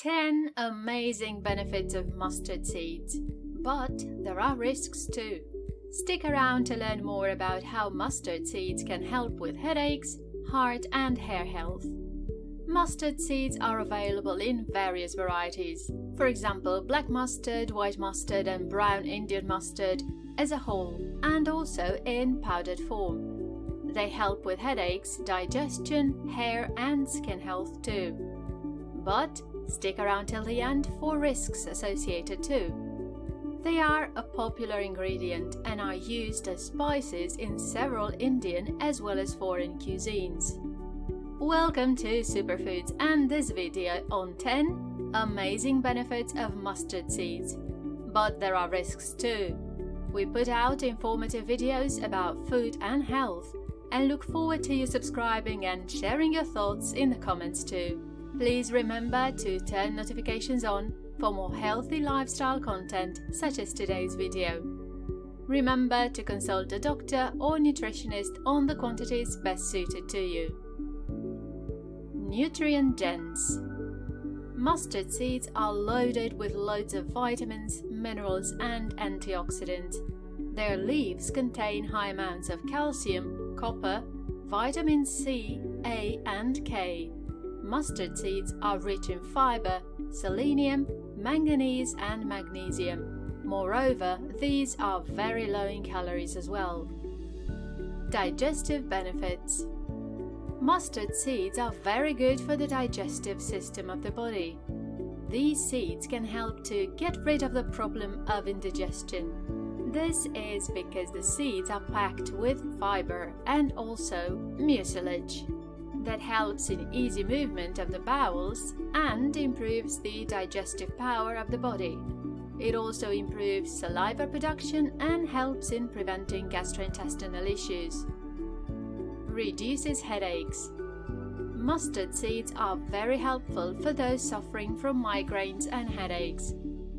10 amazing benefits of mustard seeds. But there are risks too. Stick around to learn more about how mustard seeds can help with headaches, heart and hair health. Mustard seeds are available in various varieties. For example, black mustard, white mustard and brown Indian mustard as a whole, and also in powdered form. They help with headaches, digestion, hair and skin health too. But stick around till the end for risks associated too. They are a popular ingredient and are used as spices in several Indian as well as foreign cuisines. Welcome to Superfoods and this video on 10 amazing benefits of mustard seeds. But there are risks too. We put out informative videos about food and health and look forward to you subscribing and sharing your thoughts in the comments too. Please remember to turn notifications on for more healthy lifestyle content such as today's video. Remember to consult a doctor or nutritionist on the quantities best suited to you. Nutrient dense. Mustard seeds are loaded with loads of vitamins, minerals and antioxidants. Their leaves contain high amounts of calcium, copper, vitamin C, A and K. Mustard seeds are rich in fiber, selenium, manganese and magnesium. Moreover, these are very low in calories as well. Digestive benefits. Mustard seeds are very good for the digestive system of the body. These seeds can help to get rid of the problem of indigestion. This is because the seeds are packed with fiber and also mucilage that helps in easy movement of the bowels and improves the digestive power of the body. It also improves saliva production and helps in preventing gastrointestinal issues. Reduces headaches. Mustard seeds are very helpful for those suffering from migraines and headaches.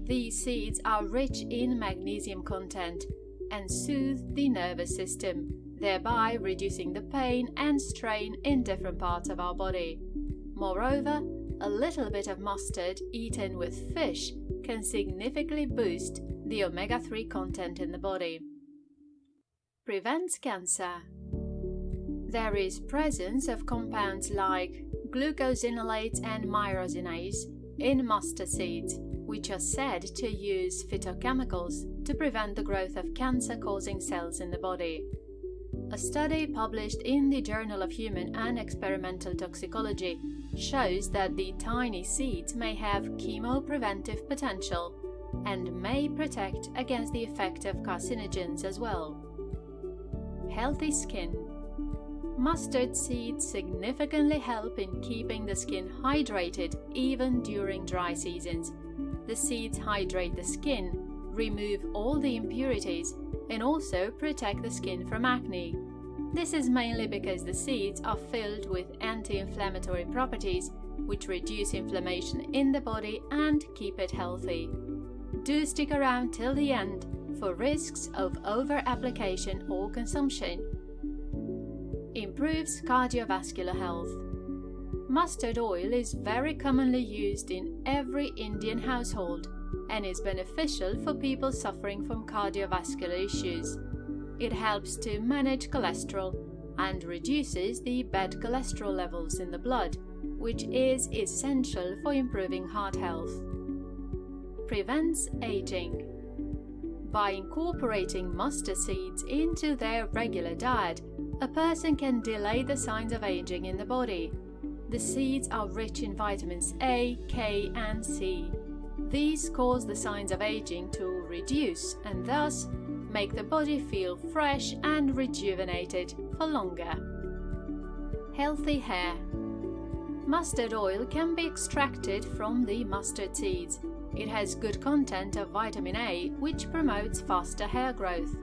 These seeds are rich in magnesium content and soothe the nervous system, thereby reducing the pain and strain in different parts of our body. Moreover, a little bit of mustard eaten with fish can significantly boost the omega-3 content in the body. Prevents cancer. There is presence of compounds like glucosinolates and myrosinase in mustard seeds, which are said to use phytochemicals to prevent the growth of cancer-causing cells in the body. A study published in the Journal of Human and Experimental Toxicology shows that the tiny seeds may have chemopreventive potential and may protect against the effect of carcinogens as well. Healthy skin. Mustard seeds significantly help in keeping the skin hydrated even during dry seasons. The seeds hydrate the skin, remove all the impurities, and also protect the skin from acne. This is mainly because the seeds are filled with anti-inflammatory properties which reduce inflammation in the body and keep it healthy. Do stick around till the end for risks of over-application or consumption. Improves cardiovascular health. Mustard oil is very commonly used in every Indian household and is beneficial for people suffering from cardiovascular issues. It helps to manage cholesterol and reduces the bad cholesterol levels in the blood, which is essential for improving heart health. Prevents aging. By incorporating mustard seeds into their regular diet, a person can delay the signs of aging in the body. The seeds are rich in vitamins A, K and C. These cause the signs of aging to reduce and thus make the body feel fresh and rejuvenated for longer. Healthy hair. Mustard oil can be extracted from the mustard seeds. It has good content of vitamin A, which promotes faster hair growth.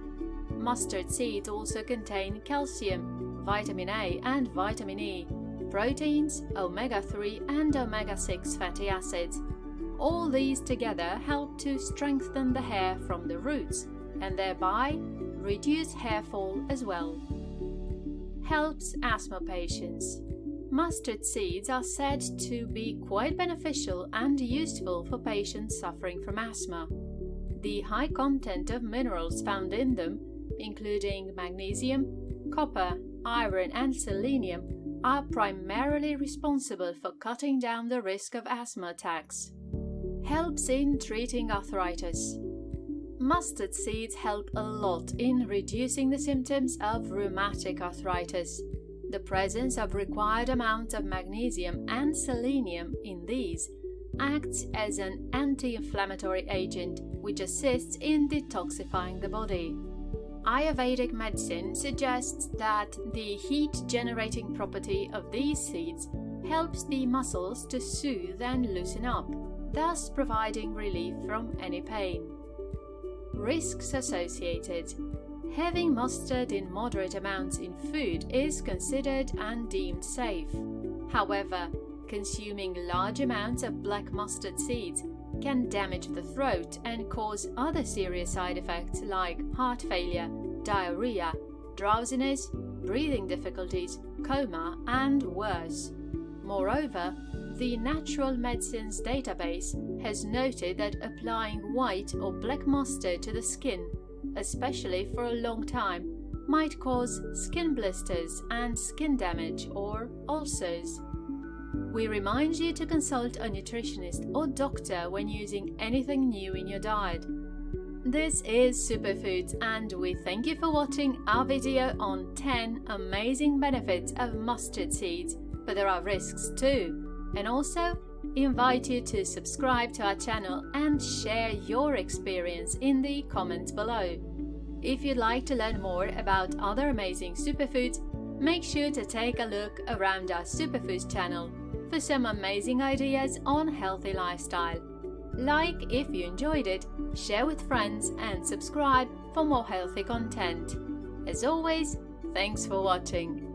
Mustard seeds also contain calcium, vitamin A and vitamin E, proteins, omega-3 and omega-6 fatty acids. All these together help to strengthen the hair from the roots and thereby reduce hair fall as well. Helps asthma patients. Mustard seeds are said to be quite beneficial and useful for patients suffering from asthma. The high content of minerals found in them, including magnesium, copper, iron, and selenium, are primarily responsible for cutting down the risk of asthma attacks. Helps in treating arthritis. Mustard seeds help a lot in reducing the symptoms of rheumatic arthritis. The presence of required amounts of magnesium and selenium in these acts as an anti-inflammatory agent which assists in detoxifying the body. Ayurvedic medicine suggests that the heat-generating property of these seeds helps the muscles to soothe and loosen up, thus providing relief from any pain. Risks associated. Having mustard in moderate amounts in food is considered and deemed safe. However, consuming large amounts of black mustard seeds can damage the throat and cause other serious side effects like heart failure, diarrhea, drowsiness, breathing difficulties, coma, and worse. Moreover, the Natural Medicines database has noted that applying white or black mustard to the skin, especially for a long time, might cause skin blisters and skin damage or ulcers. We remind you to consult a nutritionist or doctor when using anything new in your diet. This is Superfoods, and we thank you for watching our video on 10 amazing benefits of mustard seeds, but there are risks too, and also invite you to subscribe to our channel and share your experience in the comments below. If you'd like to learn more about other amazing superfoods, make sure to take a look around our Superfoods channel for some amazing ideas on healthy lifestyle. Like if you enjoyed it, share with friends and subscribe for more healthy content. As always, thanks for watching.